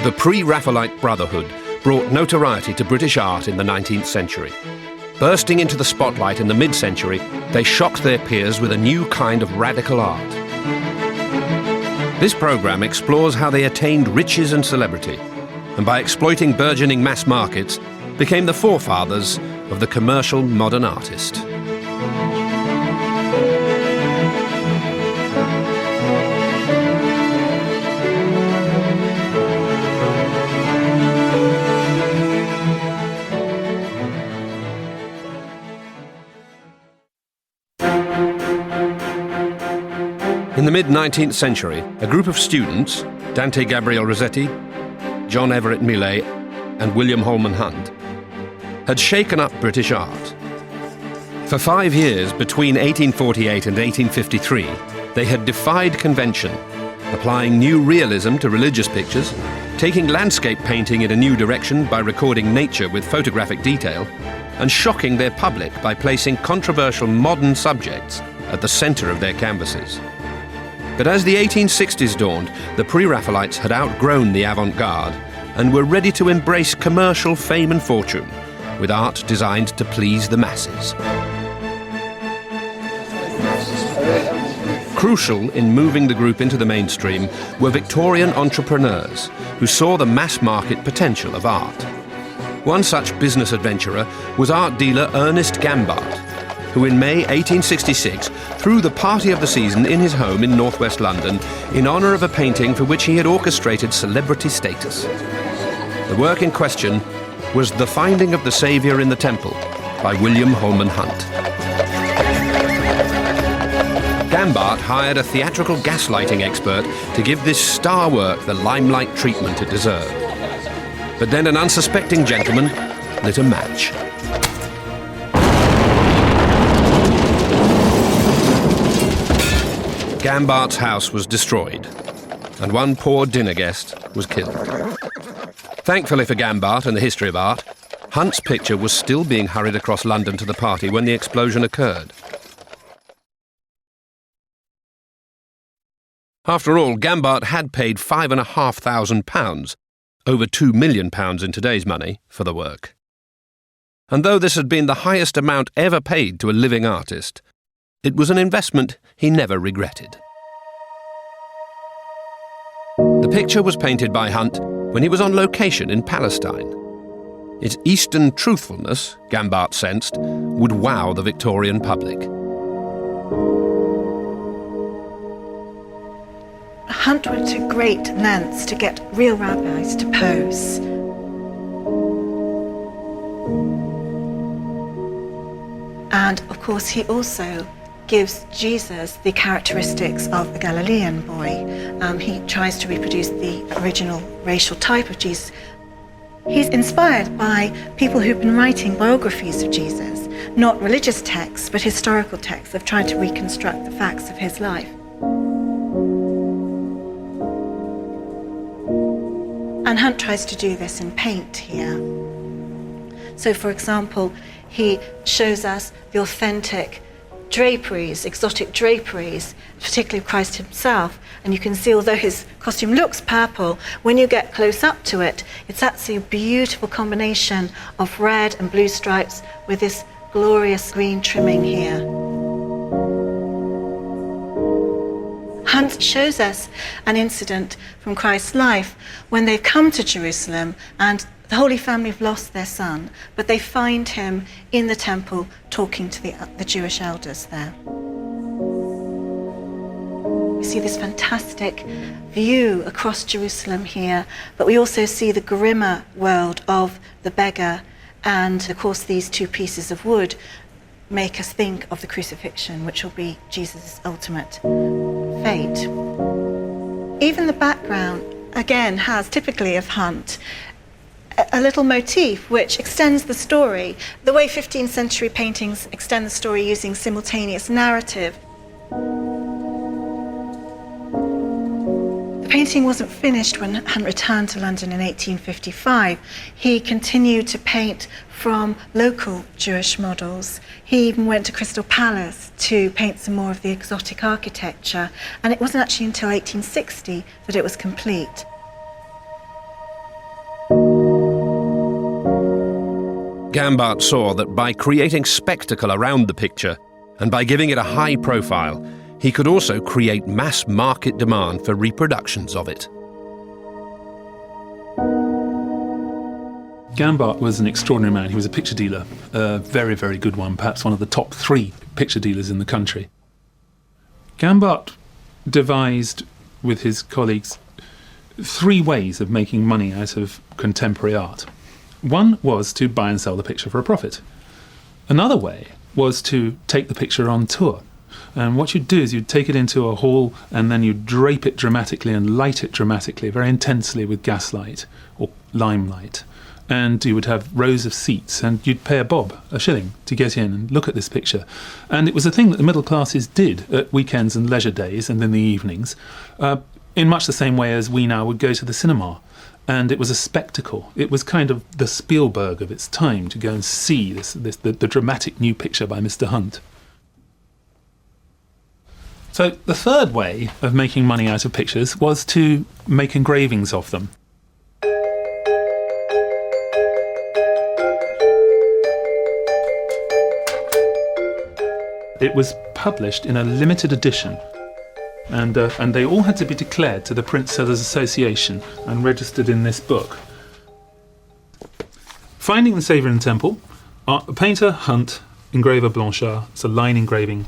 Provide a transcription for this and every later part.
The Pre-Raphaelite Brotherhood brought notoriety to British art in the 19th century. Bursting into the spotlight in the mid-century, they shocked their peers with a new kind of radical art. This programme explores how they attained riches and celebrity, and by exploiting burgeoning mass markets, became the forefathers of the commercial modern artist. In the mid-19th century, a group of students, Dante Gabriel Rossetti, John Everett Millais, and William Holman Hunt, had shaken up British art. For 5 years, between 1848 and 1853, they had defied convention, applying new realism to religious pictures, taking landscape painting in a new direction by recording nature with photographic detail, and shocking their public by placing controversial modern subjects at the centre of their canvases. But as the 1860s dawned, the Pre-Raphaelites had outgrown the avant-garde and were ready to embrace commercial fame and fortune, with art designed to please the masses. Crucial in moving the group into the mainstream were Victorian entrepreneurs who saw the mass market potential of art. One such business adventurer was art dealer Ernest Gambart, who in May 1866 threw the party of the season in his home in northwest London in honour of a painting for which he had orchestrated celebrity status. The work in question was The Finding of the Saviour in the Temple by William Holman Hunt. Gambart hired a theatrical gaslighting expert to give this star work the limelight treatment it deserved. But then an unsuspecting gentleman lit a match. Gambart's house was destroyed, and one poor dinner guest was killed. Thankfully for Gambart and the history of art, Hunt's picture was still being hurried across London to the party when the explosion occurred. After all, Gambart had paid £5,500, over £2 million in today's money, for the work. And though this had been the highest amount ever paid to a living artist, it was an investment he never regretted. The picture was painted by Hunt when he was on location in Palestine. Its Eastern truthfulness, Gambart sensed, would wow the Victorian public. Hunt went to great lengths to get real rabbis to pose. And of course he also gives Jesus the characteristics of a Galilean boy. He tries to reproduce the original racial type of Jesus. He's inspired by people who've been writing biographies of Jesus, not religious texts, but historical texts of trying to reconstruct the facts of his life. And Hunt tries to do this in paint here. So, for example, he shows us the authentic draperies, exotic draperies, particularly of Christ himself. And you can see, although his costume looks purple, when you get close up to it, it's actually a beautiful combination of red and blue stripes with this glorious green trimming here. Hunt shows us an incident from Christ's life when they've come to Jerusalem and the Holy Family have lost their son, but they find him in the temple talking to the Jewish elders there. We see this fantastic view across Jerusalem here, but we also see the grimmer world of the beggar, and of course these two pieces of wood make us think of the crucifixion, which will be Jesus' ultimate fate. Even the background, again, has, typically of Hunt, a little motif which extends the story, the way 15th century paintings extend the story using simultaneous narrative. The painting wasn't finished when Hunt returned to London in 1855. He continued to paint from local Jewish models. He even went to Crystal Palace to paint some more of the exotic architecture, and it wasn't actually until 1860 that it was complete. Gambart saw that by creating spectacle around the picture and by giving it a high profile, he could also create mass market demand for reproductions of it. Gambart was an extraordinary man. He was a picture dealer, a very, very good one, perhaps one of the top 3 picture dealers in the country. Gambart devised, with his colleagues, 3 ways of making money out of contemporary art. One was to buy and sell the picture for a profit. Another way was to take the picture on tour. And what you'd do is you'd take it into a hall and then you'd drape it dramatically and light it dramatically, very intensely with gaslight or limelight. And you would have rows of seats and you'd pay a shilling, to get in and look at this picture. And it was a thing that the middle classes did at weekends and leisure days and in the evenings, in much the same way as we now would go to the cinema. And it was a spectacle. It was kind of the Spielberg of its time to go and see the dramatic new picture by Mr. Hunt. So the third way of making money out of pictures was to make engravings of them. It was published in a limited edition, and they all had to be declared to the Print Sellers Association and registered in this book. Finding the Saviour in the Temple, painter Hunt, engraver Blanchard. It's a line engraving.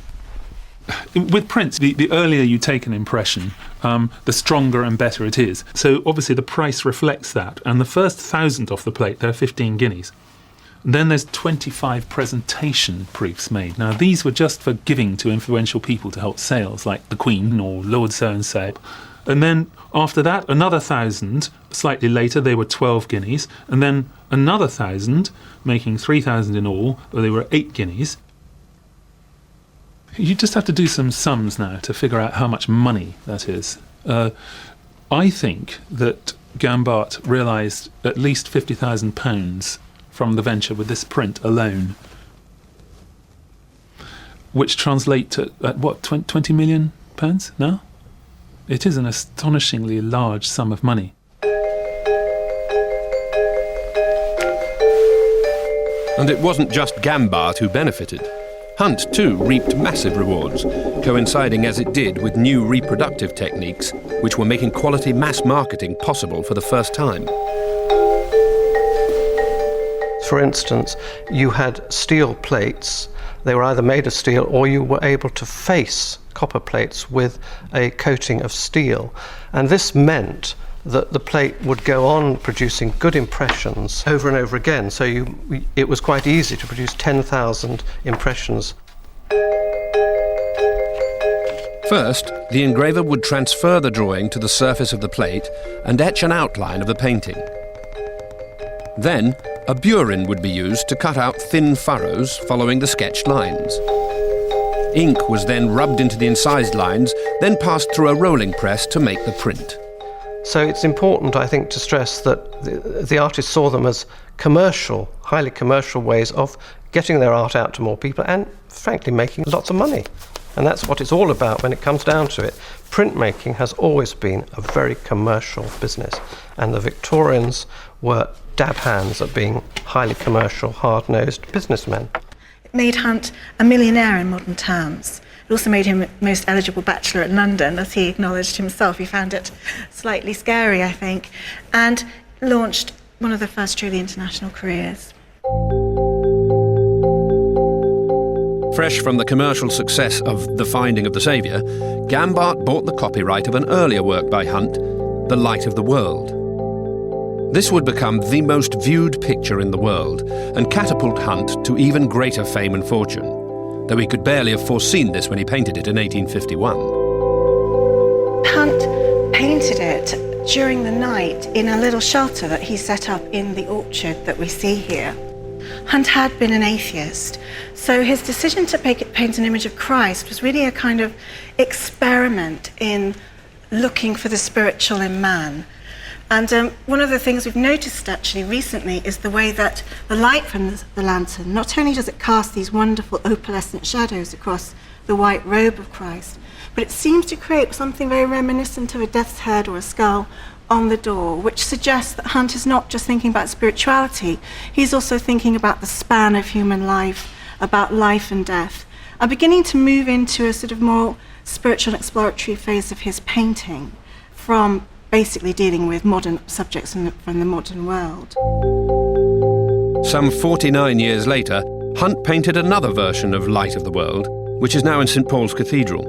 With prints, the earlier you take an impression, the stronger and better it is. So obviously the price reflects that. And the first 1,000 off the plate, there are 15 guineas. And then there's 25 presentation proofs made. Now these were just for giving to influential people to help sales, like the Queen or Lord so-and-so. And then after that, another 1,000. Slightly later, they were 12 guineas. And then another 1,000, making 3,000 in all, where they were 8 guineas. You just have to do some sums now to figure out how much money that is. I think that Gambart realised at least £50,000 from the venture with this print alone, which translate to, what, £20 million now? It is an astonishingly large sum of money. And it wasn't just Gambart who benefited. Hunt, too, reaped massive rewards, coinciding as it did with new reproductive techniques, which were making quality mass marketing possible for the first time. For instance, you had steel plates. They were either made of steel or you were able to face copper plates with a coating of steel. And this meant that the plate would go on producing good impressions over and over again. So it was quite easy to produce 10,000 impressions. First, the engraver would transfer the drawing to the surface of the plate and etch an outline of the painting. Then, a burin would be used to cut out thin furrows following the sketched lines. Ink was then rubbed into the incised lines, then passed through a rolling press to make the print. So it's important, I think, to stress that the artists saw them as commercial, highly commercial ways of getting their art out to more people and, frankly, making lots of money. And that's what it's all about when it comes down to it. Printmaking has always been a very commercial business, and the Victorians were dab hands at being highly commercial, hard-nosed businessmen. It made Hunt a millionaire in modern terms. It also made him most eligible bachelor in London, as he acknowledged himself. He found it slightly scary, I think, and launched one of the first truly international careers. Fresh from the commercial success of The Finding of the Saviour, Gambart bought the copyright of an earlier work by Hunt, The Light of the World. This would become the most viewed picture in the world and catapult Hunt to even greater fame and fortune, though he could barely have foreseen this when he painted it in 1851. Hunt painted it during the night in a little shelter that he set up in the orchard that we see here. Hunt had been an atheist, so his decision to paint an image of Christ was really a kind of experiment in looking for the spiritual in man. And one of the things we've noticed actually recently is the way that the light from the lantern, not only does it cast these wonderful opalescent shadows across the white robe of Christ, but it seems to create something very reminiscent of a death's head or a skull on the door, which suggests that Hunt is not just thinking about spirituality, he's also thinking about the span of human life, about life and death, and beginning to move into a sort of more spiritual and exploratory phase of his painting, from basically dealing with modern subjects from the modern world. Some 49 years later, Hunt painted another version of Light of the World, which is now in St Paul's Cathedral.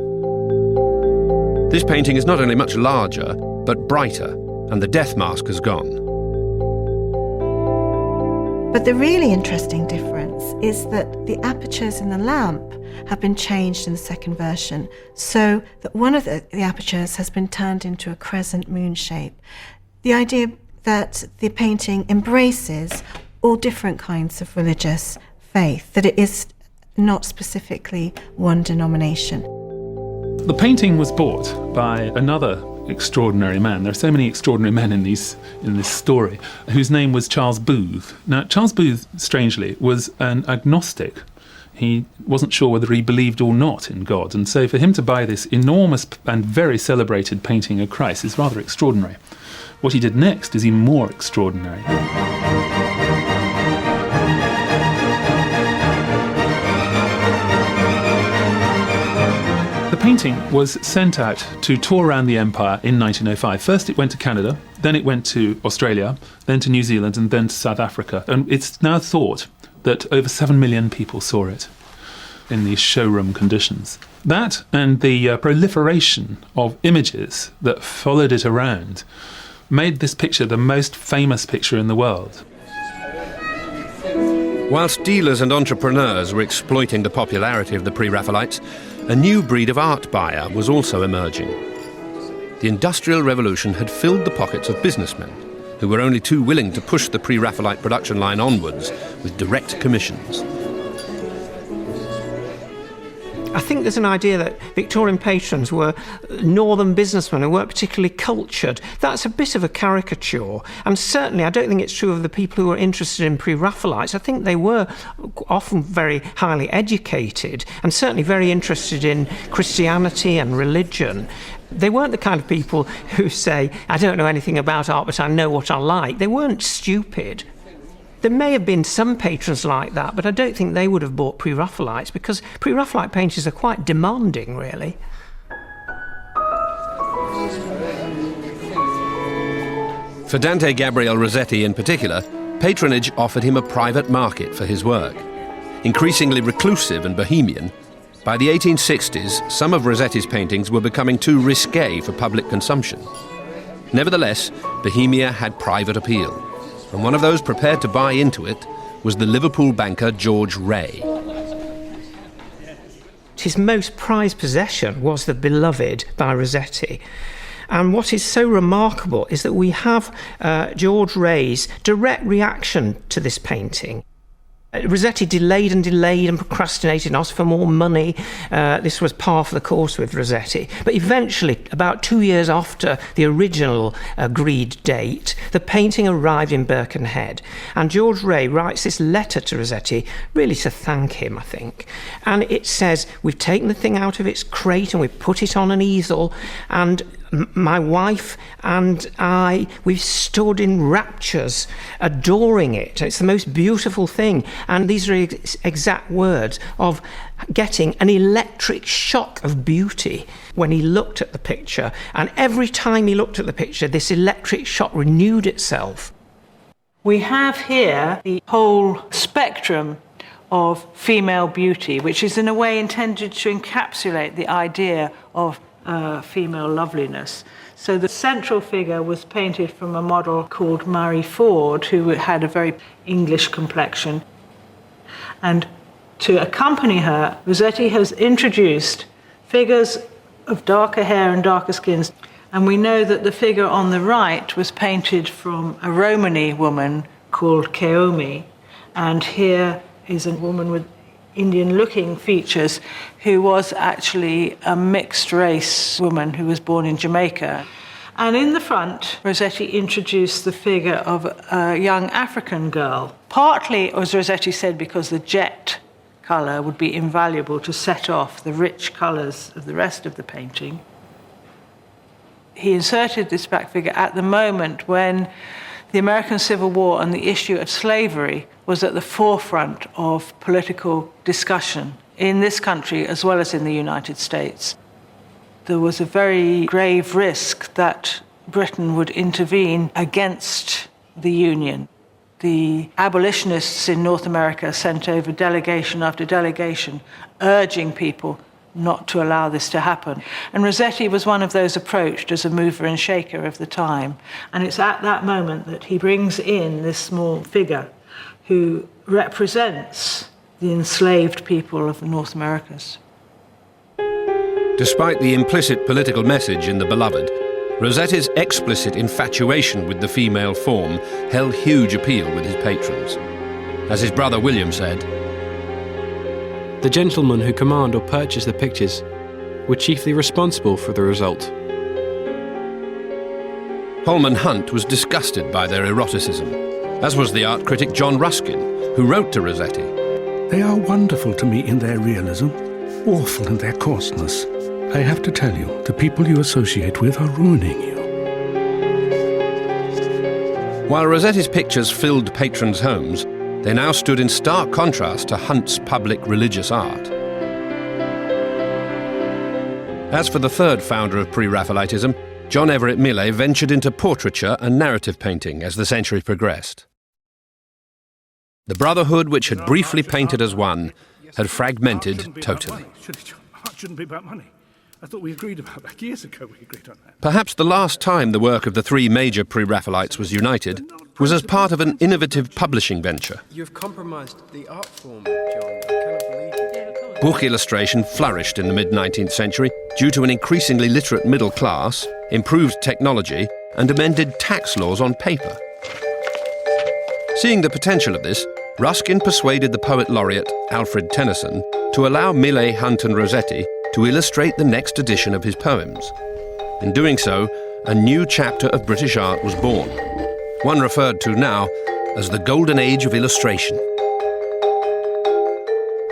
This painting is not only much larger, but brighter, and the death mask has gone. But the really interesting difference is that the apertures in the lamp have been changed in the second version, so that one of the apertures has been turned into a crescent moon shape. The idea that the painting embraces all different kinds of religious faith, that it is not specifically one denomination. The painting was bought by another extraordinary man. There are so many extraordinary men in this story, whose name was Charles Booth. Now, Charles Booth, strangely, was an agnostic. He wasn't sure whether he believed or not in God, and so for him to buy this enormous and very celebrated painting of Christ is rather extraordinary. What he did next is even more extraordinary. The painting was sent out to tour around the empire in 1905. First it went to Canada, then it went to Australia, then to New Zealand, and then to South Africa. And it's now thought that over 7 million people saw it in these showroom conditions. That and the proliferation of images that followed it around made this picture the most famous picture in the world. Whilst dealers and entrepreneurs were exploiting the popularity of the Pre-Raphaelites, a new breed of art buyer was also emerging. The Industrial Revolution had filled the pockets of businessmen, who were only too willing to push the Pre-Raphaelite production line onwards with direct commissions. I think there's an idea that Victorian patrons were northern businessmen who weren't particularly cultured. That's a bit of a caricature. And certainly I don't think it's true of the people who were interested in Pre-Raphaelites. I think they were often very highly educated and certainly very interested in Christianity and religion. They weren't the kind of people who say, I don't know anything about art, but I know what I like. They weren't stupid. There may have been some patrons like that, but I don't think they would have bought Pre-Raphaelites, because Pre-Raphaelite painters are quite demanding, really. For Dante Gabriel Rossetti in particular, patronage offered him a private market for his work. Increasingly reclusive and bohemian, by the 1860s, some of Rossetti's paintings were becoming too risque for public consumption. Nevertheless, Bohemia had private appeal, and one of those prepared to buy into it was the Liverpool banker George Ray. His most prized possession was the Beloved by Rossetti. And what is so remarkable is that we have George Ray's direct reaction to this painting. Rossetti delayed and procrastinated and asked for more money. This was par for the course with Rossetti. But eventually, about 2 years after the original agreed date, the painting arrived in Birkenhead. And George Ray writes this letter to Rossetti, really to thank him, I think. And it says, we've taken the thing out of its crate and we've put it on an easel, and my wife and I, we've stood in raptures, adoring it. It's the most beautiful thing. And these are exact words of getting an electric shock of beauty when he looked at the picture. And every time he looked at the picture, this electric shock renewed itself. We have here the whole spectrum of female beauty, which is in a way intended to encapsulate the idea of female loveliness. So the central figure was painted from a model called Marie Ford, who had a very English complexion. And to accompany her, Rossetti has introduced figures of darker hair and darker skins. And we know that the figure on the right was painted from a Romany woman called Chaome. And here is a woman with Indian-looking features, who was actually a mixed-race woman who was born in Jamaica. And in the front, Rossetti introduced the figure of a young African girl, partly, as Rossetti said, because the jet colour would be invaluable to set off the rich colours of the rest of the painting. He inserted this black figure at the moment when the American Civil War and the issue of slavery was at the forefront of political discussion in this country as well as in the United States. There was a very grave risk that Britain would intervene against the Union. The abolitionists in North America sent over delegation after delegation, urging people not to allow this to happen. And Rossetti was one of those approached as a mover and shaker of the time. And it's at that moment that he brings in this small figure who represents the enslaved people of the North Americas. Despite the implicit political message in The Beloved, Rossetti's explicit infatuation with the female form held huge appeal with his patrons. As his brother William said, "The gentlemen who command or purchase the pictures were chiefly responsible for the result." Holman Hunt was disgusted by their eroticism, as was the art critic John Ruskin, who wrote to Rossetti, "They are wonderful to me in their realism, awful in their coarseness. I have to tell you, the people you associate with are ruining you." While Rossetti's pictures filled patrons' homes, they now stood in stark contrast to Hunt's public religious art. As for the third founder of Pre-Raphaelitism, John Everett Millais ventured into portraiture and narrative painting as the century progressed. The brotherhood which had briefly painted as one had fragmented totally. It shouldn't be about money. I thought we agreed about that. Years ago we agreed on that. Perhaps the last time the work of the three major Pre-Raphaelites was united was as part of an innovative publishing venture. You've compromised the art form, John. I cannot believe it. Book illustration flourished in the mid-19th century due to an increasingly literate middle class, improved technology, and amended tax laws on paper. Seeing the potential of this, Ruskin persuaded the poet laureate Alfred Tennyson to allow Millais, Hunt and Rossetti to illustrate the next edition of his poems. In doing so, a new chapter of British art was born, one referred to now as the Golden Age of Illustration.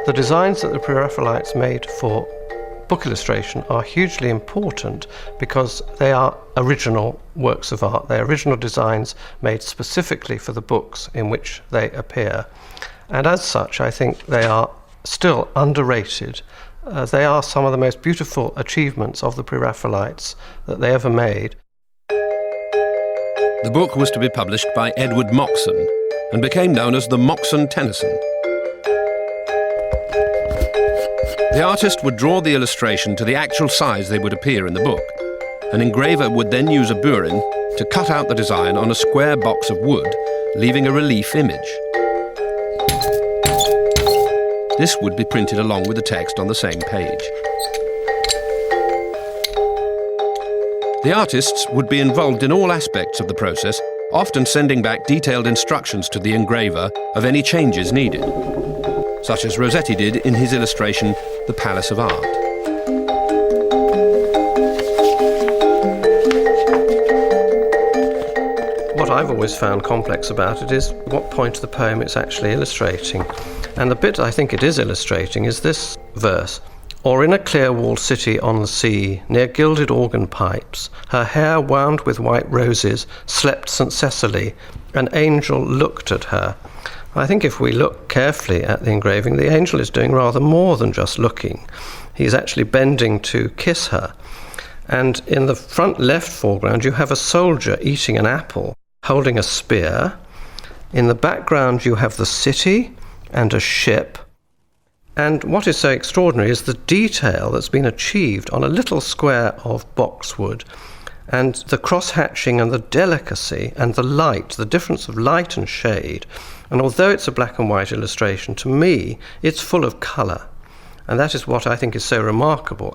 The designs that the Pre-Raphaelites made for book illustration are hugely important because they are original works of art. They're original designs made specifically for the books in which they appear. And as such, I think they are still underrated. They are some of the most beautiful achievements of the Pre-Raphaelites that they ever made. The book was to be published by Edward Moxon and became known as the Moxon-Tennyson. The artist would draw the illustration to the actual size they would appear in the book. An engraver would then use a burin to cut out the design on a square box of wood, leaving a relief image. This would be printed along with the text on the same page. The artists would be involved in all aspects of the process, often sending back detailed instructions to the engraver of any changes needed, such as Rossetti did in his illustration, The Palace of Art. What I've always found complex about it is what point of the poem it's actually illustrating. And the bit I think it is illustrating is this verse. "Or in a clear-walled city on the sea, near gilded organ pipes, her hair wound with white roses, slept St. Cecily. An angel looked at her." I think if we look carefully at the engraving, the angel is doing rather more than just looking. He's actually bending to kiss her. And in the front left foreground, you have a soldier eating an apple, holding a spear. In the background, you have the city and a ship. And what is so extraordinary is the detail that's been achieved on a little square of boxwood, and the cross-hatching and the delicacy and the light, the difference of light and shade. And although it's a black and white illustration, to me, it's full of colour. And that is what I think is so remarkable.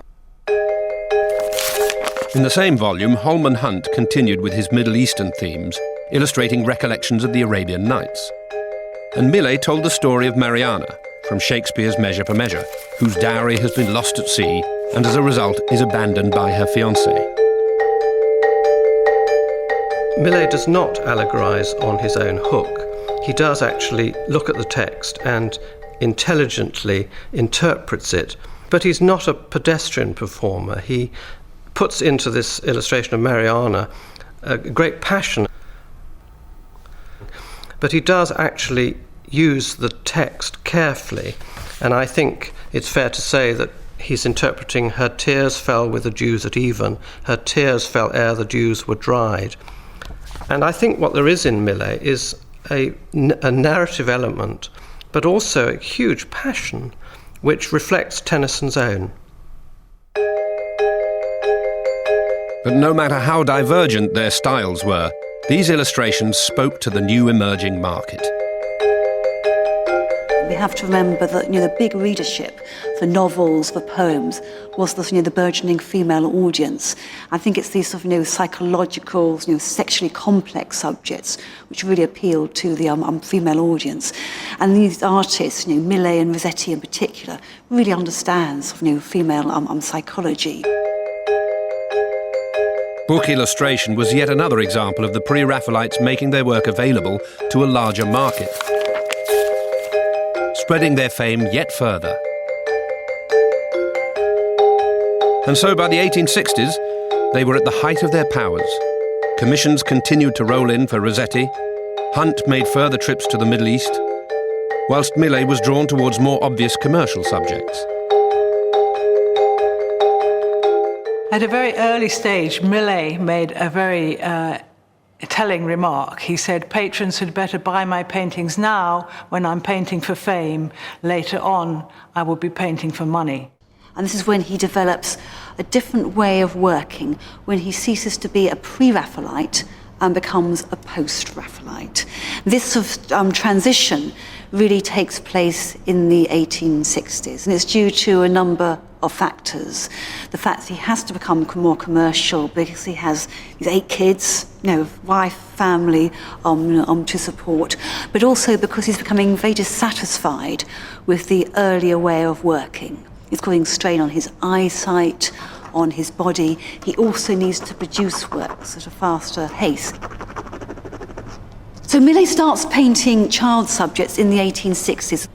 In the same volume, Holman Hunt continued with his Middle Eastern themes, illustrating recollections of the Arabian Nights. And Millais told the story of Mariana, from Shakespeare's Measure for Measure, whose dowry has been lost at sea and as a result is abandoned by her fiancé. Millet does not allegorise on his own hook. He does actually look at the text and intelligently interprets it, but he's not a pedestrian performer. He puts into this illustration of Mariana a great passion, but he does actually use the text carefully, and I think it's fair to say that he's interpreting her tears fell with the dews at even, her tears fell ere the dews were dried. And I think what there is in Millet is a narrative element, but also a huge passion, which reflects Tennyson's own. But no matter how divergent their styles were, these illustrations spoke to the new emerging market. We have to remember that the big readership for novels, for poems, was the burgeoning female audience. I think it's these psychological, sexually complex subjects which really appealed to the female audience. And these artists, Millet and Rossetti in particular, really understands female psychology. Book illustration was yet another example of the Pre-Raphaelites making their work available to a larger market, spreading their fame yet further. And so by the 1860s, they were at the height of their powers. Commissions continued to roll in for Rossetti. Hunt made further trips to the Middle East, whilst Millet was drawn towards more obvious commercial subjects. At a very early stage, Millet made a very telling remark. He said, "Patrons had better buy my paintings now when I'm painting for fame. Later on, I will be painting for money." And this is when he develops a different way of working, when he ceases to be a pre-Raphaelite and becomes a post-Raphaelite. This transition really takes place in the 1860s, and it's due to a number of factors. The fact that he has to become more commercial because he has these 8 kids, wife, family to support, but also because he's becoming very dissatisfied with the earlier way of working. It's causing strain on his eyesight, on his body. He also needs to produce works at a faster pace. So Millet starts painting child subjects in the 1860s.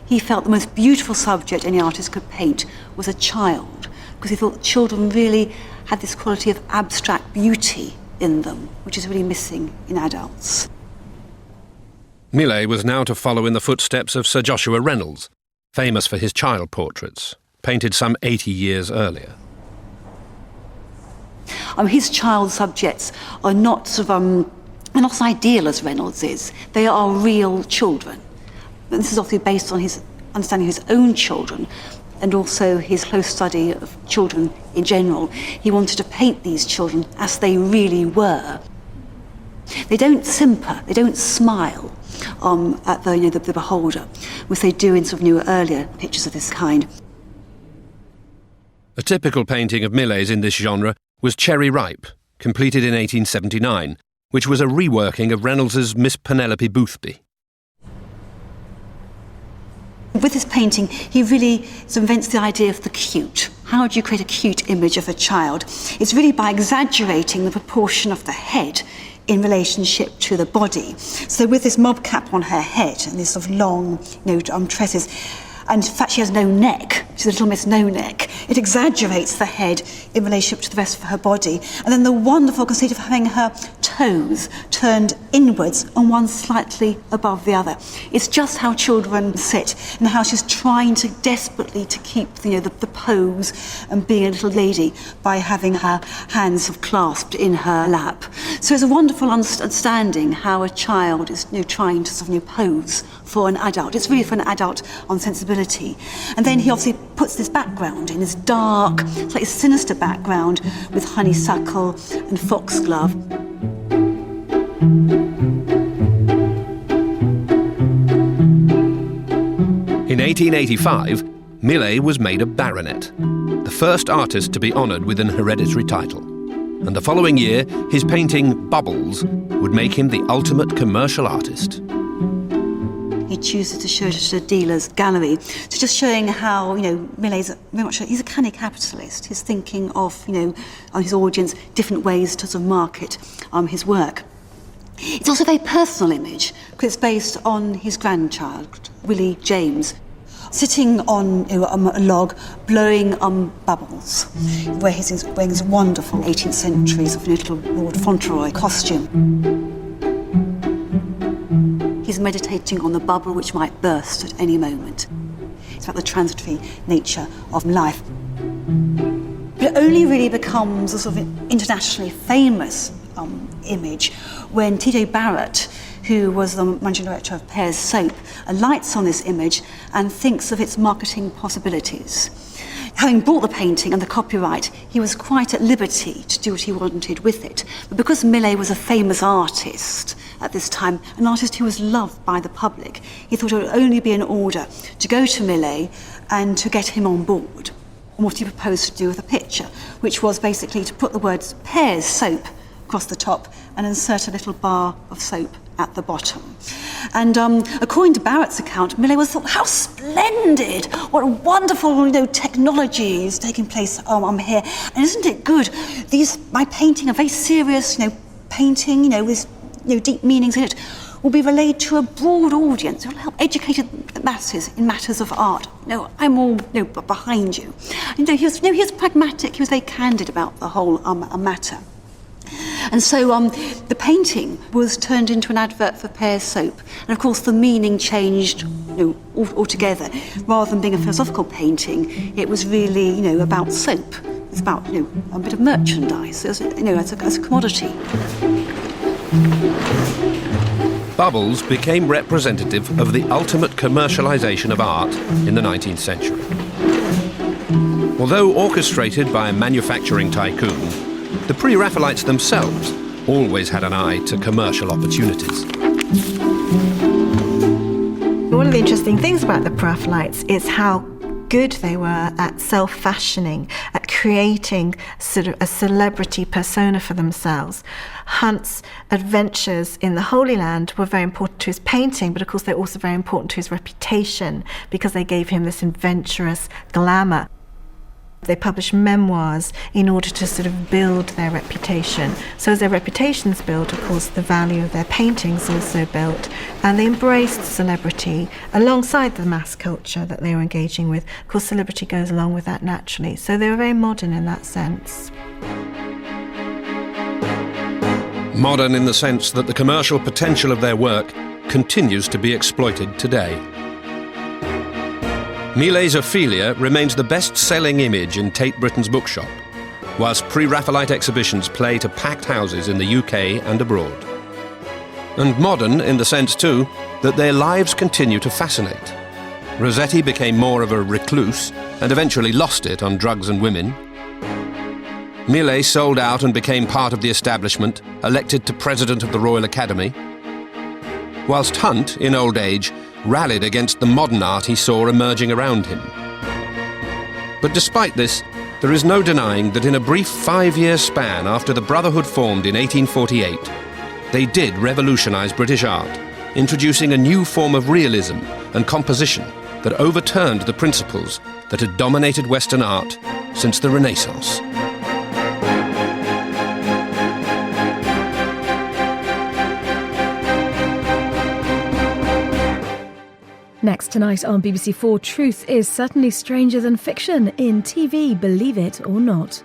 He felt the most beautiful subject any artist could paint was a child, because he thought children really had this quality of abstract beauty in them, which is really missing in adults. Millet was now to follow in the footsteps of Sir Joshua Reynolds, famous for his child portraits, painted some 80 years earlier. His child subjects are not not as ideal as Reynolds is. They are real children. And this is obviously based on his understanding of his own children and also his close study of children in general. He wanted to paint these children as they really were. They don't simper, they don't smile at the beholder, which they do in earlier pictures of this kind. A typical painting of Millet's in this genre was Cherry Ripe, completed in 1879, which was a reworking of Reynolds's Miss Penelope Boothby. With this painting, he really invents the idea of the cute. How do you create a cute image of a child? It's really by exaggerating the proportion of the head in relationship to the body. So with this mob cap on her head and this long, tresses, and in fact she has no neck, she's a little Miss No Neck, it exaggerates the head in relationship to the rest of her body. And then the wonderful conceit of having her toes turned inwards and one slightly above the other. It's just how children sit and how she's trying to desperately to keep the pose and being a little lady by having her hands clasped in her lap. So it's a wonderful understanding how a child is trying to pose for an adult. It's really for an adult on sensibility. And then he obviously puts this background in, this dark, slightly sinister background with honeysuckle and foxglove. In 1885, Millet was made a baronet, the first artist to be honoured with an hereditary title. And the following year, his painting Bubbles would make him the ultimate commercial artist. he chooses to show it at a dealer's gallery. So just showing how, Millet's very much, he's a canny capitalist. He's thinking of, on his audience, different ways to sort of market his work. It's also a very personal image, because it's based on his grandchild, Willie James, sitting on a log, blowing bubbles, where he's wearing his wonderful 18th century sort of little Lord Fauntleroy costume. He's meditating on the bubble which might burst at any moment. It's about the transitory nature of life. But it only really becomes a sort of internationally famous image when T.J. Barrett, who was the managing director of Pears Soap, alights on this image and thinks of its marketing possibilities. Having bought the painting and the copyright, he was quite at liberty to do what he wanted with it. But because Millet was a famous artist at this time, an artist who was loved by the public, he thought it would only be in order to go to Millet and to get him on board on what he proposed to do with the picture, which was basically to put the words Pears Soap across the top and insert a little bar of soap at the bottom. And according to Barrett's account, Millet was thought, how splendid, what wonderful technology is taking place here. And isn't it good? My painting, a very serious painting, with deep meanings in it, will be relayed to a broad audience. It will help educate the masses in matters of art. I'm all behind you. He was pragmatic, he was very candid about the whole matter. And so the painting was turned into an advert for Pears Soap. And of course the meaning changed altogether. Rather than being a philosophical painting, it was really about soap. It's about a bit of merchandise, as a commodity. Bubbles became representative of the ultimate commercialisation of art in the 19th century. Although orchestrated by a manufacturing tycoon, the Pre-Raphaelites themselves always had an eye to commercial opportunities. One of the interesting things about the Pre-Raphaelites is how good they were at self-fashioning, at creating sort of a celebrity persona for themselves. Hunt's adventures in the Holy Land were very important to his painting, but of course they're also very important to his reputation because they gave him this adventurous glamour. They published memoirs in order to sort of build their reputation. So as their reputations built, of course, the value of their paintings also built, and they embraced celebrity alongside the mass culture that they were engaging with. Of course, celebrity goes along with that naturally. So they were very modern in that sense. Modern in the sense that the commercial potential of their work continues to be exploited today. Millet's Ophelia remains the best-selling image in Tate Britain's bookshop, whilst Pre-Raphaelite exhibitions play to packed houses in the UK and abroad. And modern in the sense, too, that their lives continue to fascinate. Rossetti became more of a recluse and eventually lost it on drugs and women. Millet sold out and became part of the establishment, elected to President of the Royal Academy, whilst Hunt, in old age, rallied against the modern art he saw emerging around him. But despite this, there is no denying that in a brief 5-year span after the Brotherhood formed in 1848, they did revolutionise British art, introducing a new form of realism and composition that overturned the principles that had dominated Western art since the Renaissance. Next tonight on BBC4, truth is certainly stranger than fiction in TV, believe it or not.